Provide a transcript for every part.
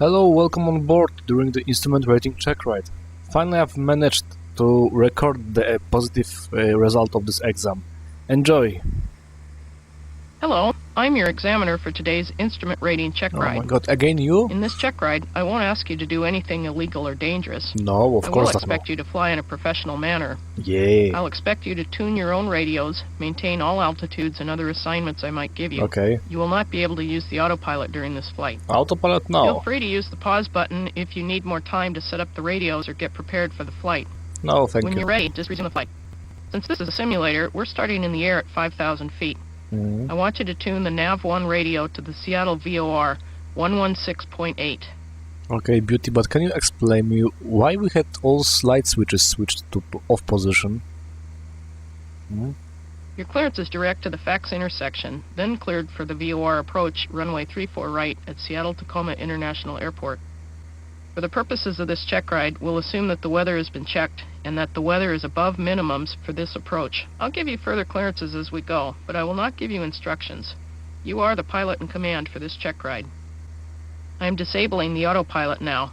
Hello, welcome on board during the Instrument Rating Checkride. Finally, I've managed to record the positive result of this exam. Enjoy! Hello, I'm your examiner for today's Instrument Rating Checkride. Oh my god, again you? In this checkride, I won't ask you to do anything illegal or dangerous. No, of course not. I will expect you to fly in a professional manner. Yeah. I'll expect you to tune your own radios, maintain all altitudes and other assignments I might give you. Okay. You will not be able to use the autopilot during this flight. Autopilot now. Feel free to use the pause button if you need more time to set up the radios or get prepared for the flight. No, thank When you. you're ready, just resume the flight. Since this is a simulator, we're starting in the air at 5,000 feet. I want you to tune the NAV1 radio to the Seattle VOR 116.8. Okay, beauty, but can you explain me why we had all slide switches switched to off position? Your clearance is direct to the FAX intersection, then cleared for the VOR approach, runway 34 right at Seattle-Tacoma International Airport. For the purposes of this check ride, we'll assume that the weather has been checked and that the weather is above minimums for this approach. I'll give you further clearances as we go, but I will not give you instructions. You are the pilot in command for this check ride. I am disabling the autopilot now.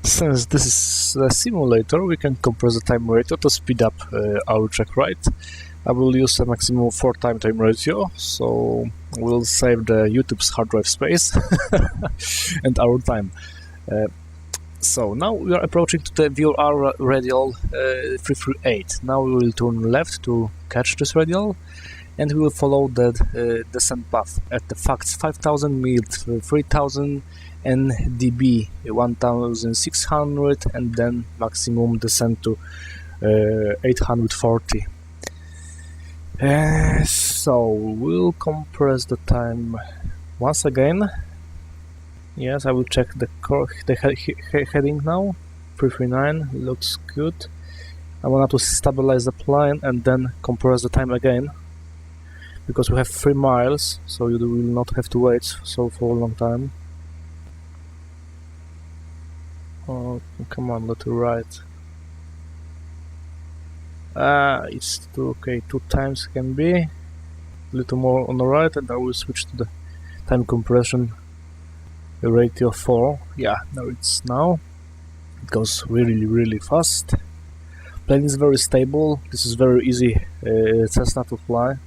Since this is a simulator, we can compress the time ratio to speed up our check ride. I will use a maximum 4 time ratio, so we'll save the YouTube's hard drive space and our time. So now we are approaching to the VOR radial 338. Now we will turn left to catch this radial, and we will follow the descent path at the FAX 5000 mil 3000 NDB 1600, and then maximum descent to 840. So we'll compress the time once again. Yes, I will check the heading now. 339 looks good. I want to stabilize the plane and then compress the time again, because we have 3 miles, so you will not have to wait for a long time. Oh, come on, let it right. It's too, okay, 2 times can be. A little more on the right, and I will switch to the time compression ratio 4. Yeah, now it goes really fast. Plane is very stable. This is very easy Cessna to fly.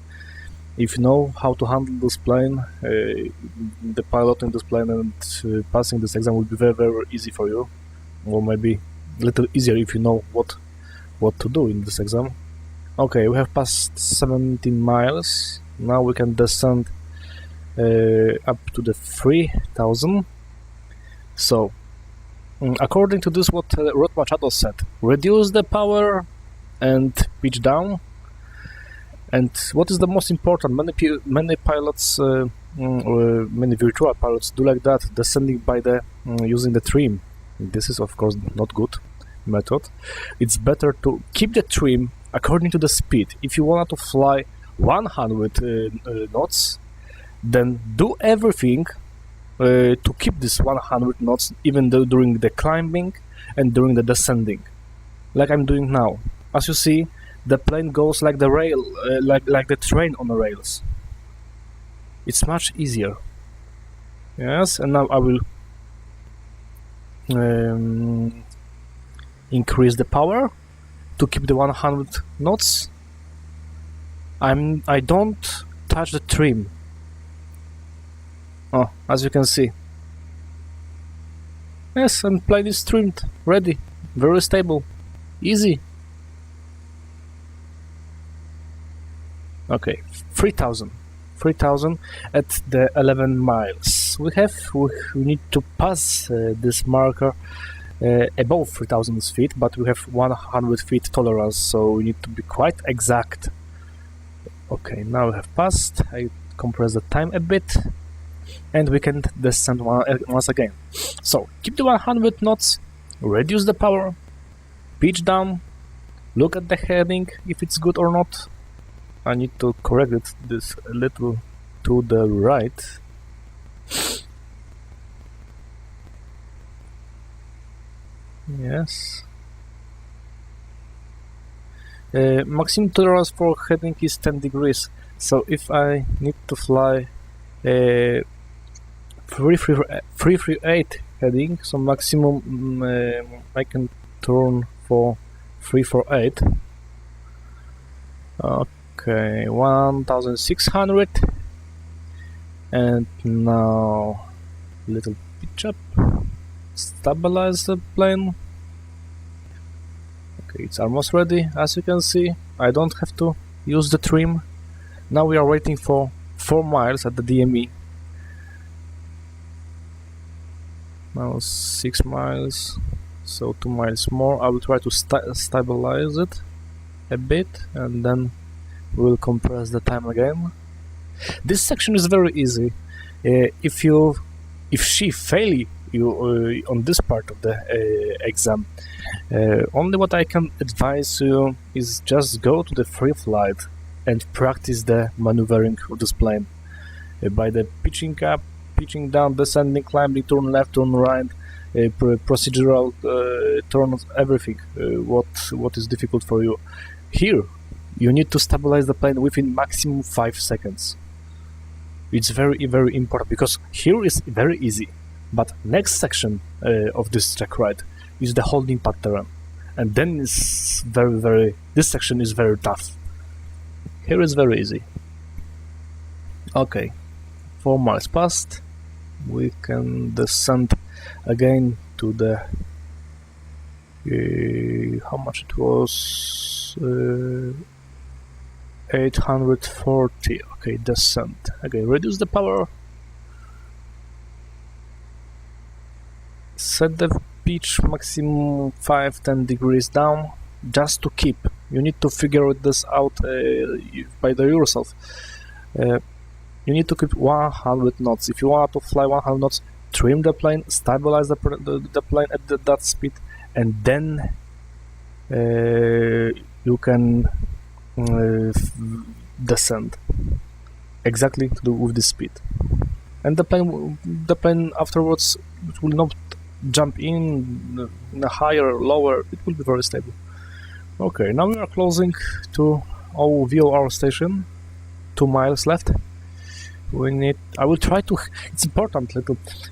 If you know how to handle this plane, the piloting this plane and passing this exam will be very easy for you, or maybe a little easier if you know what to do in this exam. Okay, we have passed 17 miles. Now we can descend up to the 3000. So, according to this, what Rod Machado said, reduce the power and pitch down. And what is the most important? Many pilots, many virtual pilots do like that, descending by the using the trim. This is of course not good method. It's better to keep the trim according to the speed. If you want to fly 100 knots, then do everything to keep this 100 knots, even though during the climbing and during the descending, like I'm doing now. As you see, the plane goes like the rail, like the train on the rails. It's much easier. Yes, and now I will increase the power to keep the 100 knots. I don't touch the trim. Oh, as you can see. Yes, and plane is trimmed, ready, very stable, easy. Okay, 3000 at the 11 miles. We need to pass this marker above 3000 feet, but we have 100 feet tolerance, so we need to be quite exact. Okay, now we have passed. I compress the time a bit, and we can descend once again. So keep the 100 knots, reduce the power, pitch down, look at the heading if it's good or not. I need to correct this a little to the right. Yes. Maximum tolerance for heading is 10 degrees. So if I need to fly 338 heading, so maximum I can turn for 348. Okay, 1600, and now little pitch up, stabilize the plane. Okay, it's almost ready. As you can see, I don't have to use the trim. Now we are waiting for 4 miles at the DME. Now 6 miles, so 2 miles more. I will try to stabilize it a bit, and then we will compress the time again. This section is very easy. If she fail you on this part of the exam, only what I can advise you is just go to the free flight and practice the maneuvering of this plane by the pitching up, pitching down, descending, climbing, turn left, turn right, procedural turns, everything. What is difficult for you? Here, you need to stabilize the plane within maximum 5 seconds. It's very, very important, because here is very easy, but next section of this checkride is the holding pattern, and then it's this section is very tough. Here is very easy. Okay, 4 miles past, we can descend again to the how much it was, 840. Okay, descend. Okay, reduce the power, set the pitch maximum 5-10 degrees down, just to keep. You need to figure this out by yourself. You need to keep 100 knots. If you want to fly 100 knots, trim the plane, stabilize the plane at that speed, and then you can descend exactly with this speed. And the plane afterwards, it will not jump in a higher, lower. It will be very stable. Okay, now we are closing to our VOR station. 2 miles left. I will try to. It's important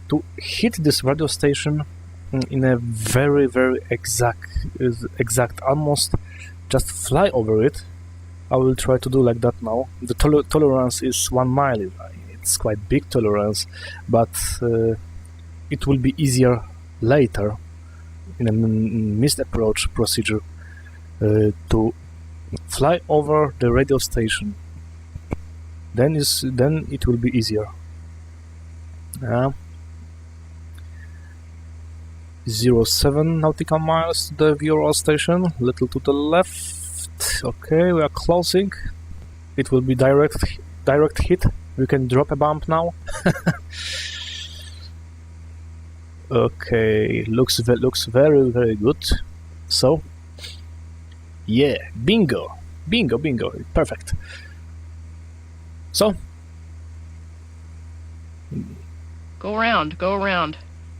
to hit this radio station in a very, very exact, almost just fly over it. I will try to do like that now. The tolerance is 1 mile. It's quite big tolerance, but it will be easier later in a missed approach procedure to fly over the radio station. Then it will be easier. 0.7 nautical miles to the VOR station, little to the left. Okay, we are closing. It will be direct hit. We can drop a bump now. Okay, looks very, very good. So, yeah, bingo, perfect. So, Go around.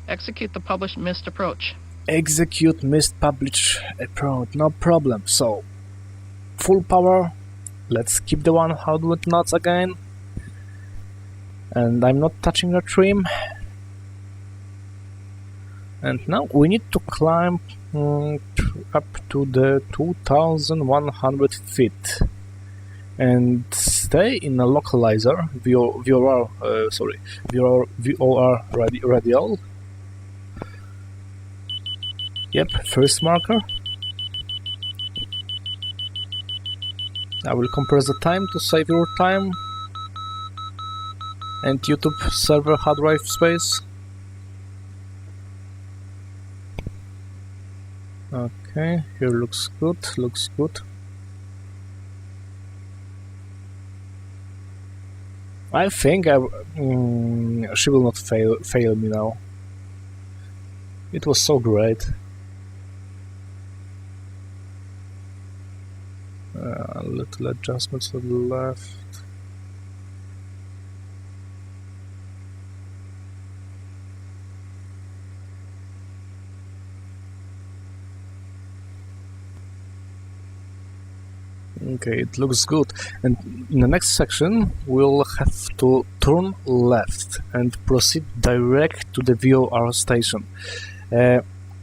Execute the published missed approach. Execute missed published approach, no problem. So, full power. Let's keep the 100 knots again. And I'm not touching the trim. And now we need to climb up to the 2,100 feet and stay in a localizer, VOR radial. Yep, first marker. I will compress the time to save your time and YouTube server hard drive space. Okay, here looks good. I think she will not fail me now. It was so great. Little adjustments to the left. Okay, it looks good. And in the next section, we'll have to turn left and proceed direct to the VOR station.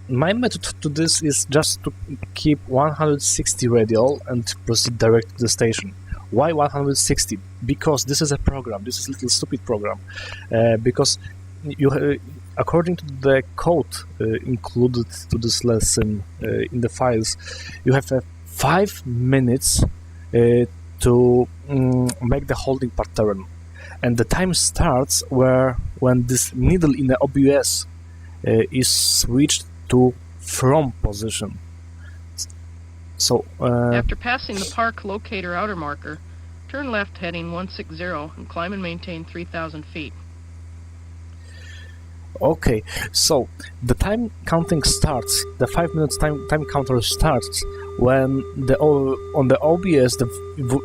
My method to this is just to keep 160 radial and proceed direct to the station. Why 160? Because this is a program. This is a little stupid program. Because you, according to the code included to this lesson in the files, you have 5 minutes to make the holding pattern, and the time starts when this needle in the OBS is switched to from position. So after passing the park locator outer marker, turn left heading 160 and climb and maintain 3,000 feet. Okay, so the time counting starts, the 5 minutes time counter starts when on the OBS the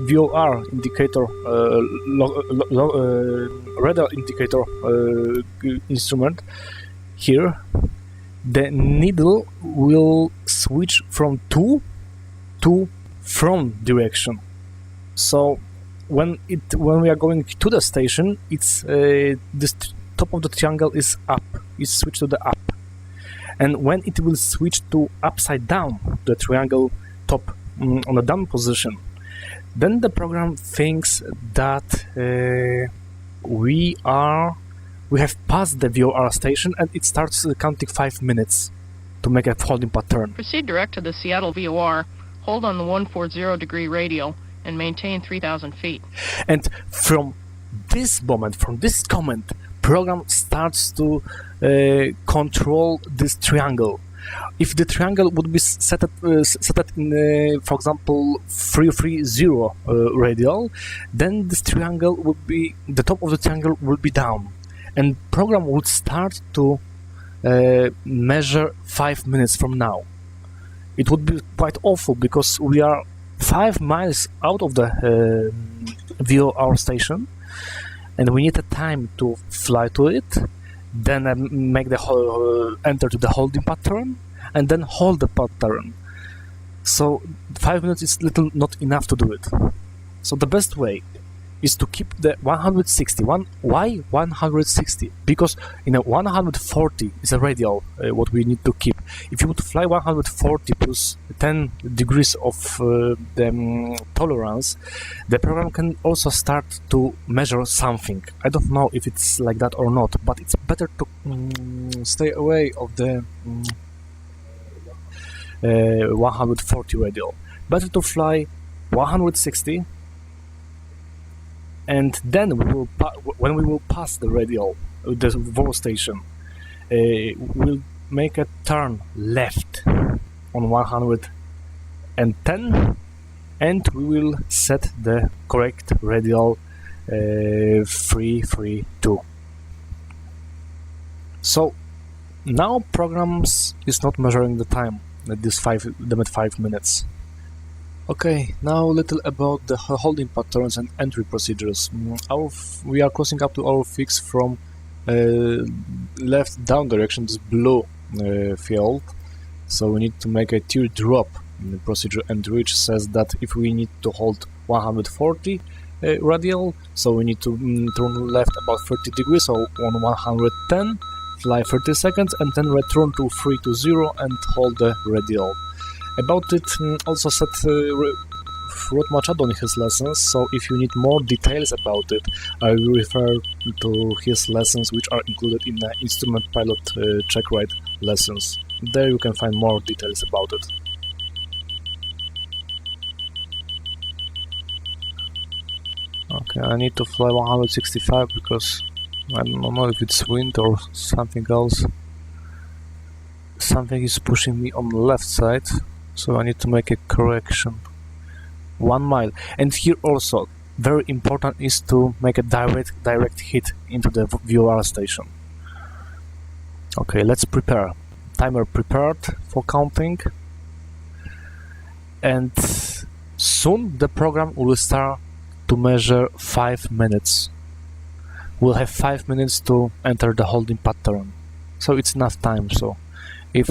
VOR indicator, radar indicator instrument here, the needle will switch from to from direction. So when we are going to the station, it's this top of the triangle is up, is switched to the up, and when it will switch to upside down, the triangle top on the down position, then the program thinks that we have passed the VOR station, and it starts counting 5 minutes to make a holding pattern. Proceed direct to the Seattle VOR, hold on the 140 degree radial, and maintain 3,000 feet. And from this moment, from this comment, program starts to control this triangle. If the triangle would be set in, for example, 330 radial, then this triangle would be, the top of the triangle will be down, and program would start to measure 5 minutes from now. It would be quite awful because we are 5 miles out of the VOR station, and we need a time to fly to it, then make the enter to the holding pattern, and then hold the pattern. So 5 minutes is not enough to do it. So the best way is to keep the 160. Why 160? Because in a 140 is a radial, what we need to keep. If you would fly 140 plus 10 degrees of the tolerance, the program can also start to measure something. I don't know if it's like that or not, but it's better to stay away of the 140 radial. Better to fly 160, and then when we will pass the radial, the VOR station, we'll make a turn left on 110, and we will set the correct radial 332. So now programs is not measuring the time at this 5 minutes. Okay, now a little about the holding patterns and entry procedures. We are crossing up to our fix from left down direction, this blue field. So we need to make a teardrop procedure, and which says that if we need to hold 140 radial, so we need to turn left about 30 degrees, so on 110, fly 30 seconds, and then return to 320 and hold the radial. About it also said wrote Machado in his lessons, so if you need more details about it, I will refer to his lessons, which are included in the Instrument Pilot Checkride lessons. There you can find more details about it. Okay, I need to fly 165 because I don't know if it's wind or something else. Something is pushing me on the left side, so I need to make a correction. 1 mile. And here also, very important is to make a direct hit into the VOR station. Okay, let's prepare. Timer prepared for counting. And soon the program will start to measure 5 minutes. We'll have 5 minutes to enter the holding pattern. So it's enough time, so if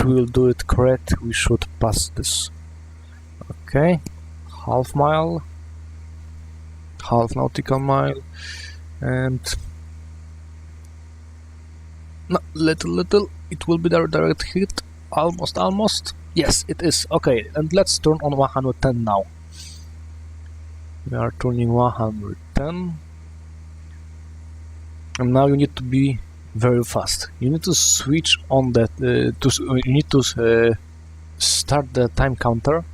we will do it correct, we should pass this. Okay, half mile, half nautical mile, and no, little, it will be the direct hit, almost, yes, it is, okay, and let's turn on 110 now. We are turning 110, and now you need to be very fast. You need to switch on that, you need to start the time counter,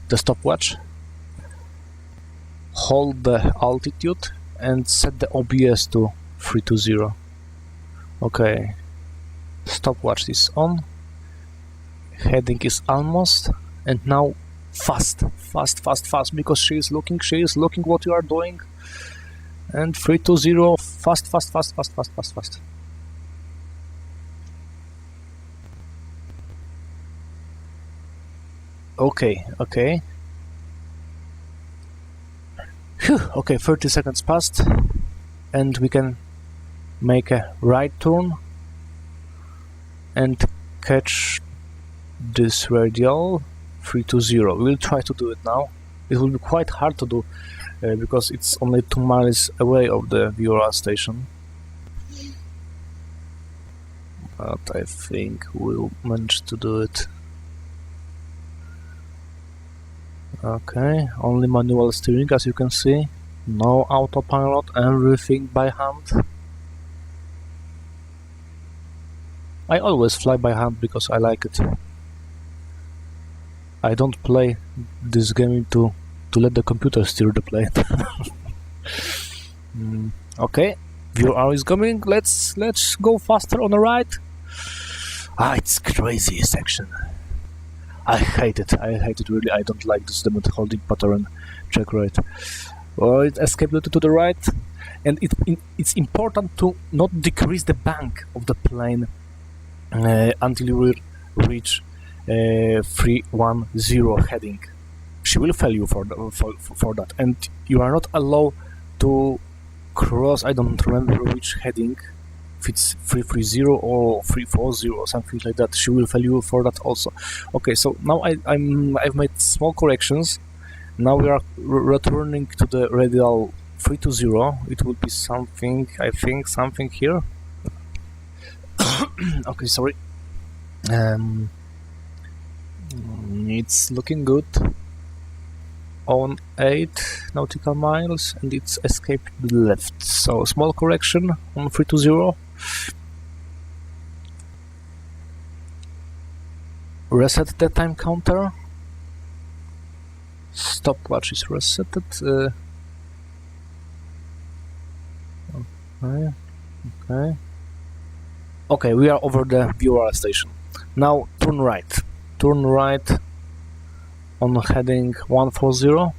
the stopwatch, hold the altitude, and set the OBS to 320. Okay, stopwatch is on, heading is almost, and now fast, because she is looking what you are doing, and 320, fast. Okay. Phew, okay, 30 seconds passed, and we can make a right turn and catch this radial 320. We'll try to do it now. It will be quite hard to do because it's only 2 miles away of the VOR station. But I think we'll manage to do it. Okay, only manual steering, as you can see. No autopilot, everything by hand. I always fly by hand because I like it. I don't play this game to let the computer steer the plane. Okay, VOR is coming. Let's go faster on the right. It's crazy section. I hate it really. I don't like this demonetyzed holding pattern checkride. Well, it escaped to the right, and it's important to not decrease the bank of the plane until you will reach 310 heading. She will fail you for that, and you are not allowed to cross. I don't remember which heading. If it's 330 or 340 or something like that, she will fail you for that also. Okay, so now I've made small corrections. Now we are returning to the radial 320. It will be something, I think, something here. Okay, sorry. It's looking good. On 8 nautical miles, and it's escaped to the left. So small correction on 320. Reset the time counter. Stopwatch is resetted. Okay, we are over the VOR station. Now turn right. Turn right on heading 140.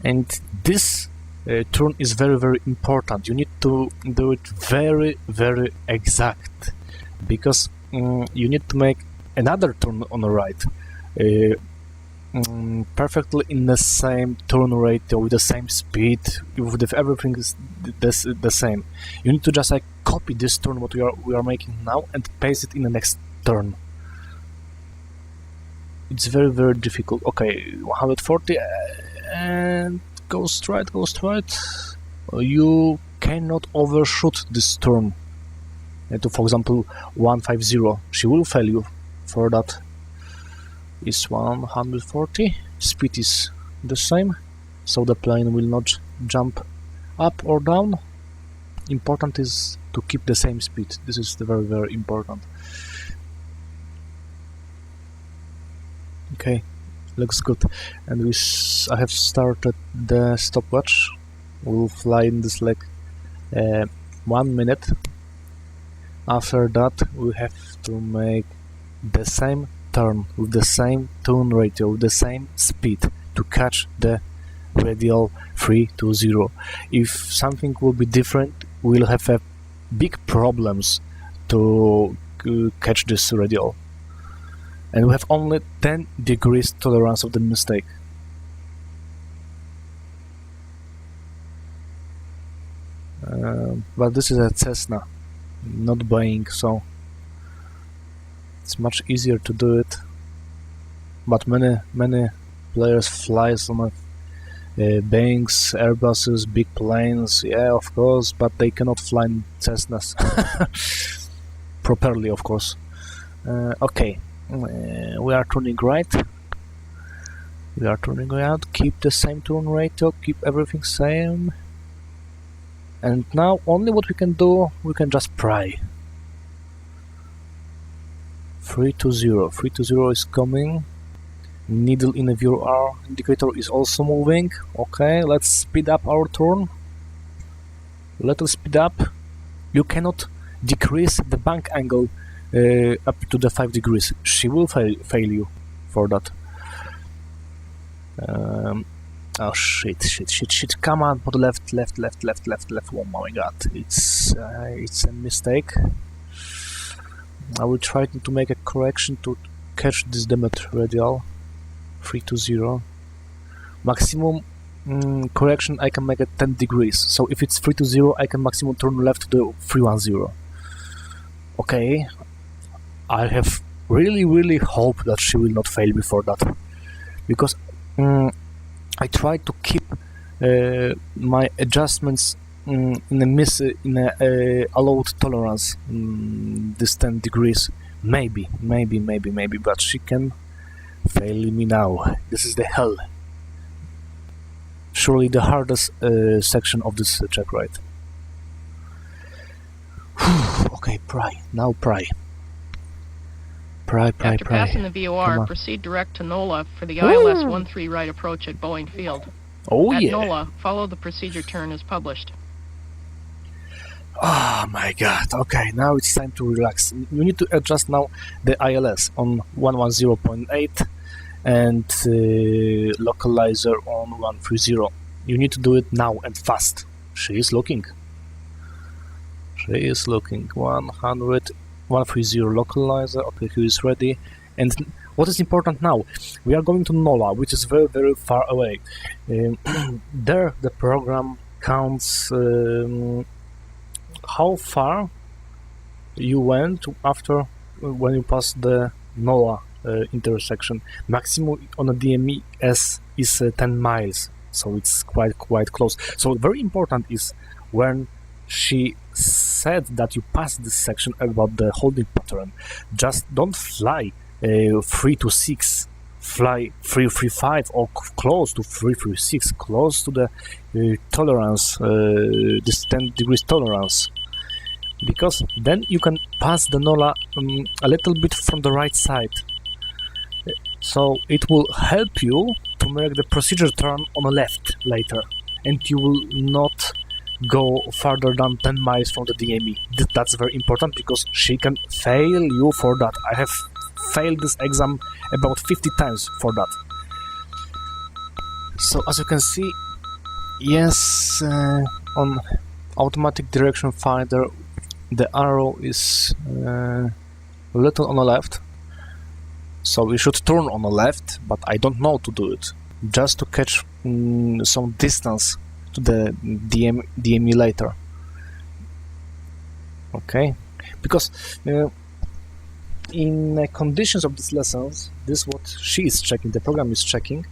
And this turn is very important. You need to do it very exact, because you need to make another turn on the right perfectly in the same turn rate, with the same speed, if everything is the same. You need to just like copy this turn what we are making now and paste it in the next turn. It's very difficult. Okay, 140 and go straight. You cannot overshoot this turn. To, for example, 150. She will fail you for that. Is 140. Speed is the same, so the plane will not jump up or down. Important is to keep the same speed. This is very important. Okay, looks good. And I have started the stopwatch. We'll fly in this like 1 minute. After that, we have to make the same turn with the same turn ratio, with the same speed to catch the radial 320. If something will be different, we'll have big problems to catch this radial. And we have only 10 degrees tolerance of the mistake. But this is a Cessna, not Boeing, so it's much easier to do it. But many players flies on Boeings, Airbuses, big planes, yeah, of course, but they cannot fly in Cessnas properly, of course. Okay, we are turning right. We are turning right. Keep the same turn ratio. Keep everything same. And now only what we can do, we can just pray. 320. 320 is coming. Needle in the VR indicator is also moving. Okay, let's speed up our turn. Let us speed up. You cannot decrease the bank angle up to the 5 degrees. She will fail you for that. Oh shit! Come on, put left. Oh my god, it's a mistake. I will try to make a correction to catch this Demet radial. 320. Maximum correction I can make at 10 degrees. So if it's 320, I can maximum turn left to the 310. Okay. I have really hope that she will not fail before that, because I try to keep my adjustments in a allowed tolerance. This 10 degrees, maybe, but she can fail me now. This is the hell. Surely the hardest section of this checkride. Okay, pry. Now pry. After passing the VOR, proceed direct to NOLA for the ILS 13 right approach at Boeing Field. Oh at yeah. NOLA, follow the procedure turn as published. Oh my god, okay, now it's time to relax. You need to adjust now the ILS on 110.8 and localizer on 130. You need to do it now and fast. She is looking. 100, 130 localizer. Okay, he is ready. And what is important now? We are going to NOLA, which is very far away. There the program counts how far you went after when you pass the NOLA intersection. Maximum on a DME is 10 miles, so it's quite close. So very important is when she said that you passed this section about the holding pattern. Just don't fly 326, fly 335 or close to 336, close to the tolerance, this 10 degrees tolerance, because then you can pass the NOLA a little bit from the right side. So it will help you to make the procedure turn on the left later, and you will not go farther than 10 miles from the DME. That's very important because she can fail you for that. I have failed this exam about 50 times for that. So as you can see, yes, on automatic direction finder the arrow is a little on the left, so we should turn on the left, but I don't know to do it, just to catch some distance to the DME later. Okay, because in the conditions of these lessons, this what she is checking, the program is checking,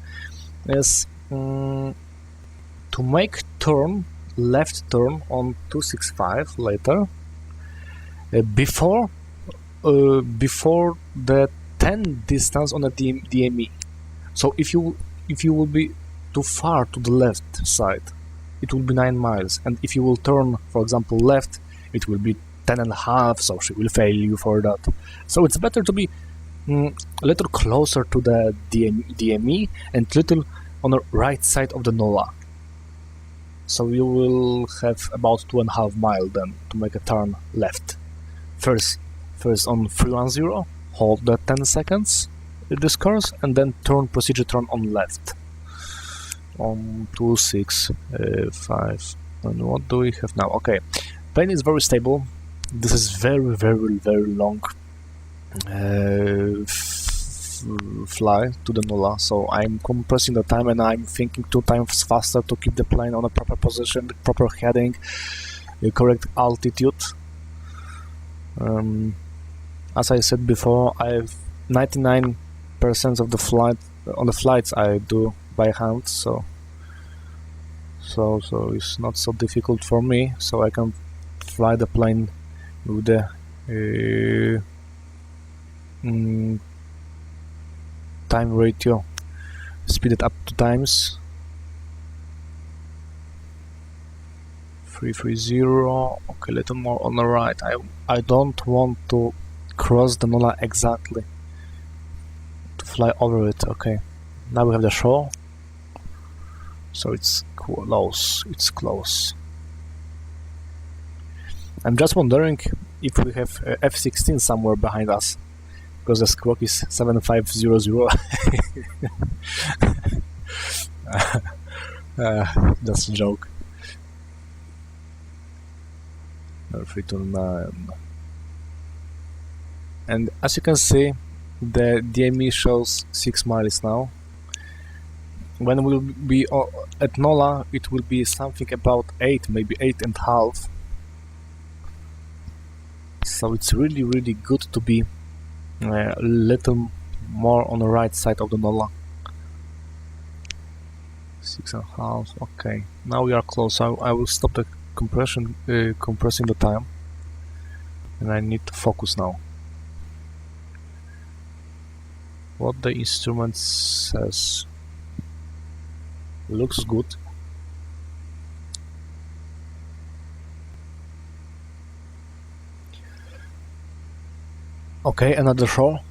is to make left turn on 265 later, before the 10 distance on the DME. So if you will be too far to the left side, it will be 9 miles, and if you will turn, for example, left, it will be 10.5, so she will fail you for that. So it's better to be a little closer to the DME and little on the right side of the NOLA. So you will have about 2.5 miles then to make a turn left. First on 310, hold the 10 seconds, this course, and then procedure turn on left. On 265, and what do we have now? Okay, plane is very stable. This is very long fly to the NOLA, so I'm compressing the time and I'm thinking 2 times faster to keep the plane on a proper position, proper heading, correct altitude. As I said before, I have 99 90% of the flights I do by hand, so it's not so difficult for me. So I can fly the plane with the time ratio, speed it up 2 times. 330. Okay, a little more on the right. I don't want to cross the nulla exactly, to fly over it. Okay, now we have the shore, so it's close. It's close. I'm just wondering if we have F-16 somewhere behind us, because the squawk is 7500. That's a joke. 329. And as you can see, the DME shows 6 miles now. When we'll be at NOLA, it will be something about 8, maybe 8.5. So it's really, really good to be a little more on the right side of the NOLA. 6.5. Okay, now we are close. I will stop the compressing the time, and I need to focus now. What the instrument says looks good. Okay, another shore.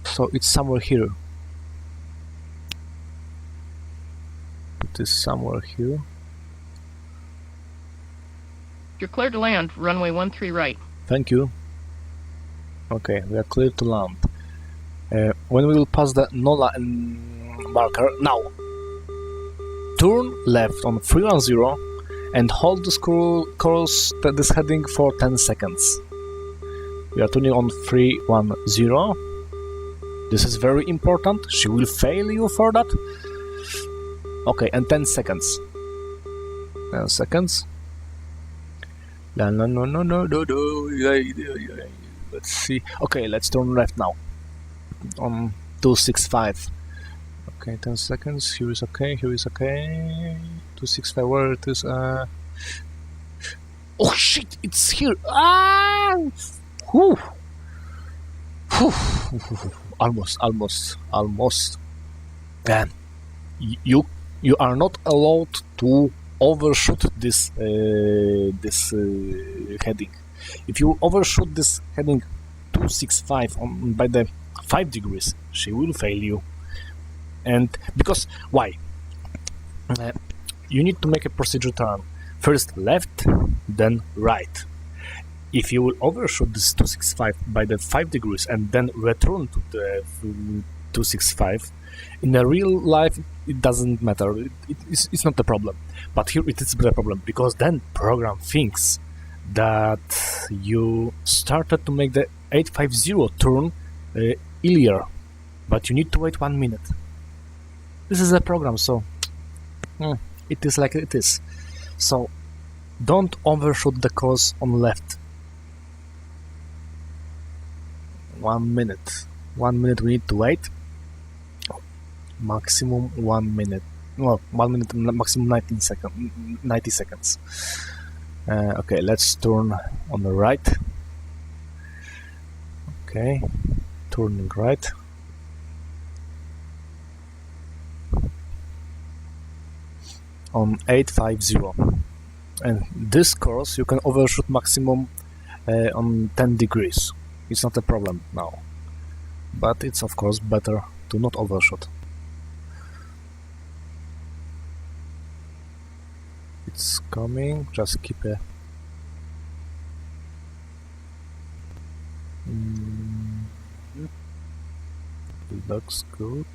So it's somewhere here. It is somewhere here. You're clear to land, runway 13 right. Thank you. Okay, we are clear to land. When we will pass the NOLA marker, now turn left on 310 and hold this course, this heading for 10 seconds. We are turning on 310. This is very important. She will fail you for that. Okay, and 10 seconds. 10 seconds. No. Let's see. Okay, let's turn left now. On 265. Okay, 10 seconds. Here is okay. Here is okay. 265. Where it is? Oh shit! It's here. Ah! Whew. Whew. Almost. Damn. You are not allowed to overshoot this heading. If you overshoot this heading 265 by the 5 degrees, she will fail you. And because why? You need to make a procedure turn. First left, then right. If you will overshoot this 265 by the 5 degrees and then return to the 265, in the real life it doesn't matter. It's not the problem. But here it is the problem, because then program thinks that you started to make the 850 turn earlier, but you need to wait 1 minute. This is a program, so it is like it is. So don't overshoot the course on left. 1 minute. 1 minute we need to wait. Maximum 1 minute. Well, 1 minute, maximum 90 seconds. Okay, let's turn on the right. Okay, turning right. On 850. And this course you can overshoot maximum on 10 degrees. It's not a problem now. But it's of course better to not overshoot. It's coming, just keep a looks good.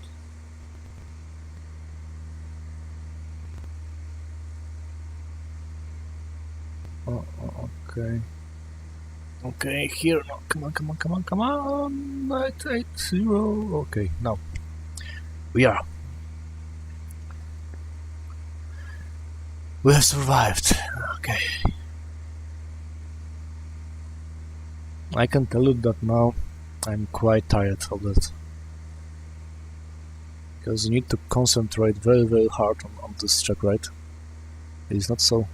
Oh, okay. Okay, here, no, come on, 980, okay, now, we have survived, okay. I can tell you that now I'm quite tired of that. because you need to concentrate very hard on this checkride. It's not so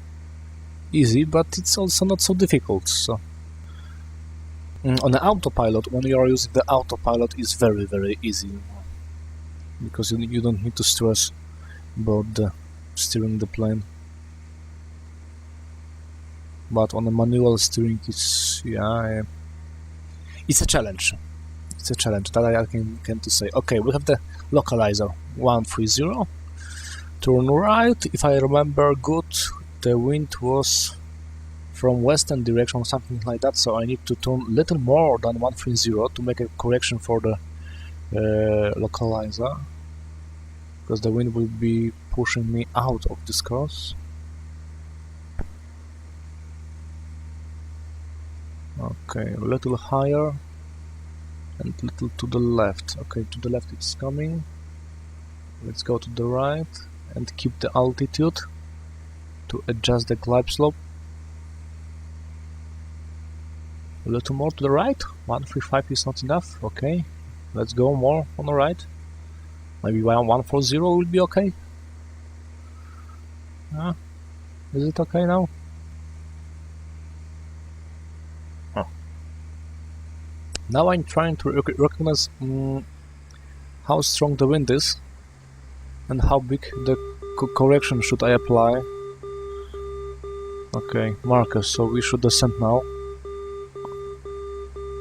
easy, but it's also not so difficult. So on the autopilot, when you are using the autopilot, it's very easy, because you don't need to stress about the steering the plane. But on the manual steering, it's it's a challenge. It's a challenge that I can to say. Okay, we have the localizer 130. Turn right. If I remember good, the wind was from western direction, something like that. So I need to turn a little more than 130 to make a correction for the localizer, because the wind will be pushing me out of this course. Okay, a little higher and a little to the left. Okay, to the left it's coming. Let's go to the right and keep the altitude to adjust the glide slope. A little more to the right. 135 is not enough. Okay, let's go more on the right. Maybe 140 will be okay. Is it okay now? Now I'm trying to recognize how strong the wind is and how big the correction should I apply. Okay, marker, so we should descend now.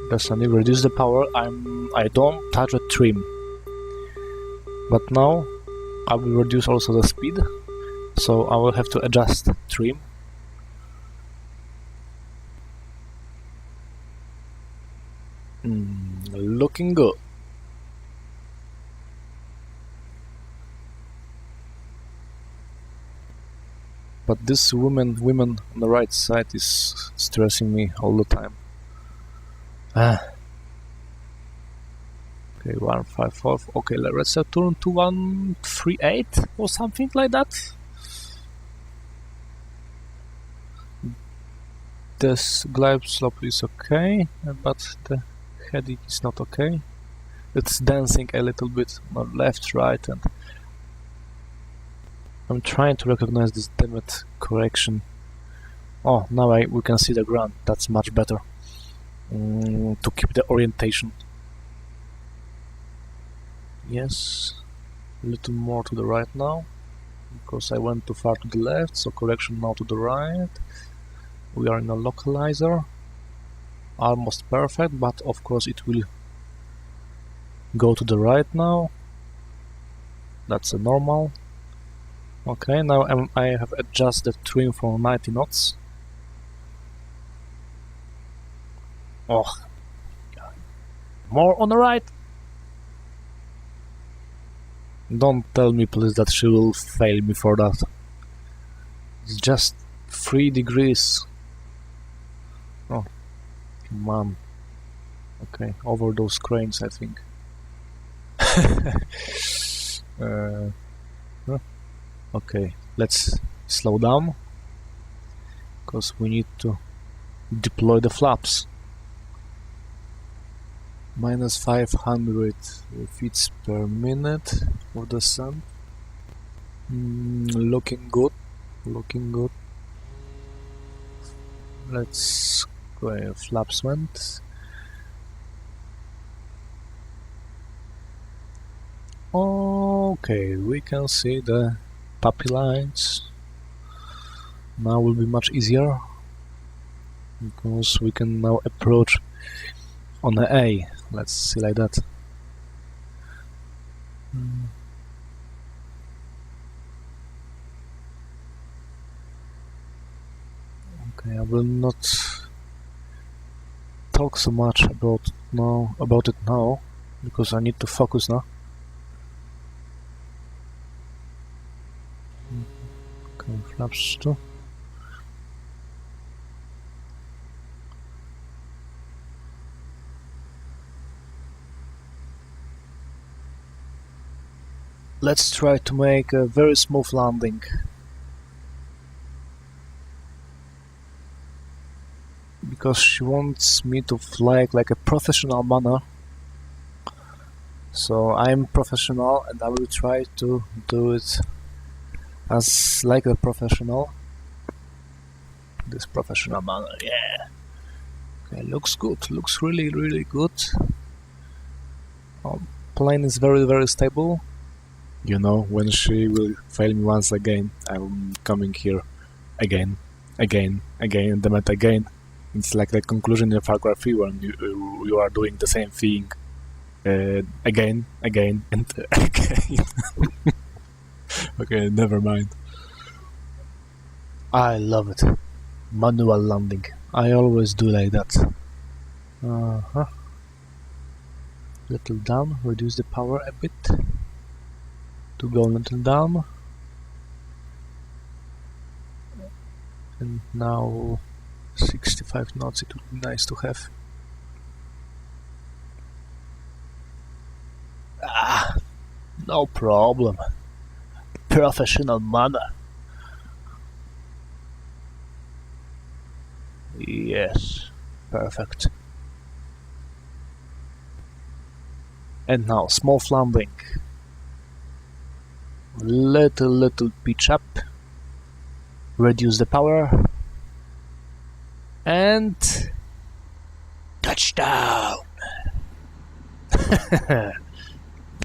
Descending, reduce the power. I don't touch the trim. But now I will reduce also the speed, so I will have to adjust trim. Looking good. But this woman on the right side is stressing me all the time. Okay, 154. Okay, let's turn to 138 or something like that. This glide slope is okay, but the heading is not okay. It's dancing a little bit on left, right, and I'm trying to recognize this damned correction. Oh, now we can see the ground. That's much better to keep the orientation. Yes, a little more to the right now, because I went too far to the left, so correction now to the right. We are in a localizer. Almost perfect, but of course it will go to the right now. That's a normal. Okay, now I have adjusted the trim for 90 knots. Oh, more on the right. Don't tell me please that she will fail me for that. It's just 3 degrees. Oh, come on. Okay, over those cranes, I think. Okay, let's slow down, because we need to deploy the flaps. Minus 500 feet per minute for the sun. Looking good, looking good. Let's go. Flaps went. Okay, we can see the puppy lines. Now will be much easier, because we can now approach on the A. Let's see like that. Okay, I will not talk so much about it now, because I need to focus now. Okay, flaps too. Let's try to make a very smooth landing. Because she wants me to fly like a professional manner. So I'm professional and I will try to do it as like a professional. This professional manner, yeah. Okay, looks good, looks really good. Plane is very stable. You know, when she will fail me once again, I'm coming here again, and then again. It's like the conclusion in Far Cry 3 when you are doing the same thing again, and again. Okay, never mind. I love it. Manual landing. I always do like that. Little down, reduce the power a bit. To go a little down. And now 65 knots, it would be nice to have. No problem. Professional manner. Yes, perfect. And now small landing. Little pitch up. Reduce the power. And touchdown.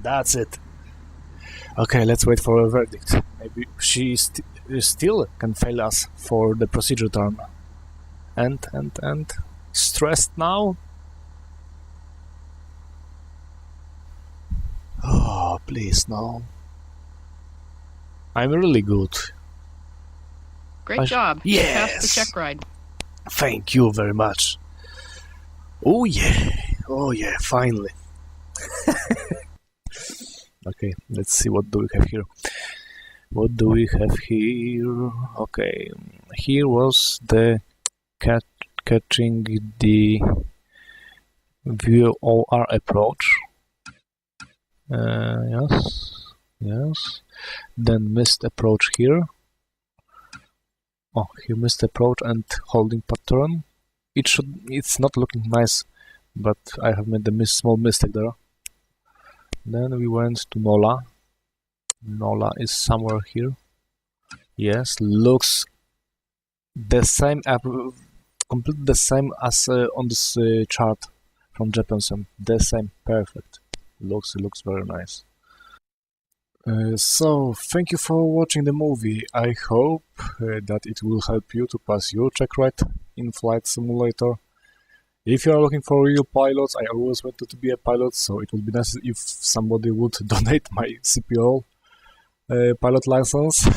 That's it. Okay, let's wait for a verdict. Maybe she still can fail us for the procedure turn. And stressed now? Oh, please, no. I'm really good. Great job. Yes. You passed the check ride. Thank you very much. Oh yeah, finally. Okay, let's see what do we have here. What do we have here? Okay, here was the catching the VOR approach. Yes. Then missed approach here. Oh, here missed approach and holding pattern. It's not looking nice, but I have made a small mistake there. Then we went to Nola. Nola is somewhere here. Yes, looks the same, completely the same as on this chart from Japan. The same, perfect. Looks very nice. So, thank you for watching the movie. I hope that it will help you to pass your checkride in Flight Simulator. If you are looking for real pilots, I always wanted to be a pilot, so it would be nice if somebody would donate my CPO pilot license.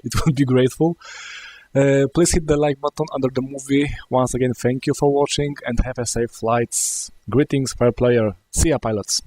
It would be grateful. Please hit the like button under the movie. Once again, thank you for watching and have a safe flights. Greetings, fair player. See ya, pilots.